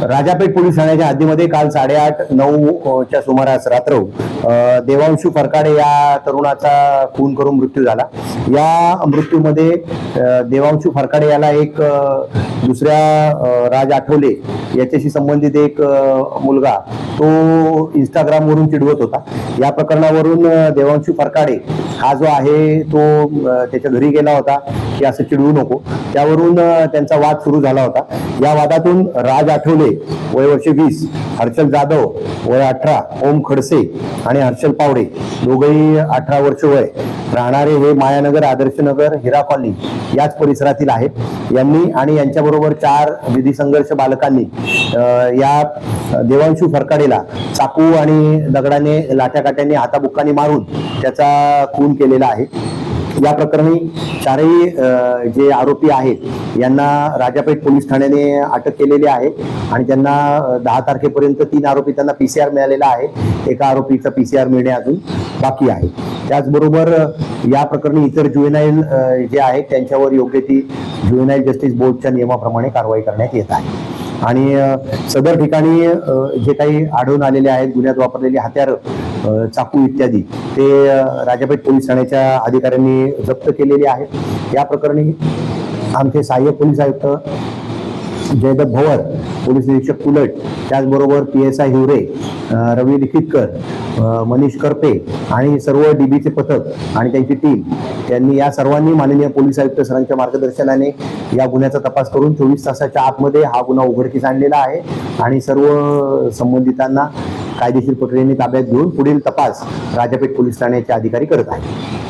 Rajapeth police ठाण्याच्या हद्दीमध्ये काल 8:30-9 च्या सुमारास रात्र देवांशू फरकाडे या तरुणाचा खून करून मृत्यू झाला। या मृत्यूमध्ये देवांशू फरकाडे याला एक दुसऱ्या राज आठवले याच्याशी संबंधित एक मुलगा तो इंस्टाग्राम वरून चिडवत होता। या प्रकरणावरून देवांशू फरकाडे हा जो आहे तो त्याच्या घरी गेला होता की असं चिडवू नको, त्यावरून त्यांचा वाद सुरू झाला होता। या वादातून राज आठवले वय वर्ष 20, हर्षल जाधव वय 18, ओम खडसे आणि हर्षल पावडे दोघेही 18 वर्ष वय, राहणारे हे मायानगर, आदर्शनगर, हिरा कॉलनी याच परिसरातील आहेत। यांनी आणि यांच्याबरोबर 4 विधी संघर्ष बालकांनी या देवांशू फरकाडेला चाकू आणि दगडाने, लाठ्याकाट्याने, हाताबुक्काने मारून त्याचा खून केलेला आहे। या प्रकरणी 4ही जे आरोपी आहेत यांना राजापेठ पोलीस ठाण्याने अटक केलेली आहे आणि त्यांना 10 तारखेपर्यंत 3 आरोपी त्यांना PCR मिळालेला आहे। एका आरोपीचा PCR मिळणे अजून बाकी आहे। त्याचबरोबर या प्रकरणी इतर ज्युएनाईल जे आहेत त्यांच्यावर योग्य ती ज्युएनाईल जस्टिस बोर्डच्या नियमाप्रमाणे कारवाई करण्यात येत आहे। आणि सदर ठिकाणी जे काही आढळून आलेले आहेत गुन्ह्यात वापरलेली हत्यारं, चाकू इत्यादी ते राजापेठ पोलीस ठाण्याच्या अधिकाऱ्यांनी जप्त केलेले आहेत। या प्रकरणी आमचे सहाय्यक पोलीस आयुक्त जयदत्त भवर, पोलीस निरीक्षक कुलट, त्याचबरोबर PSI हिवरे, रवी लिखितकर, मनीष करपे आणि सर्व DBचे पथक आणि त्यांची टीम यांनी या सर्वांनी माननीय पोलीस आयुक्त सरांच्या मार्गदर्शनाने या गुन्ह्याचा तपास करून 24 तासाच्या आतमध्ये हा गुन्हा उघडकीस आणलेला आहे आणि सर्व संबंधितांना कायदेशीर प्रक्रियेने ताब्यात घेऊन पुढील तपास राजापेठ पोलीस ठाण्याचे अधिकारी करत आहेत।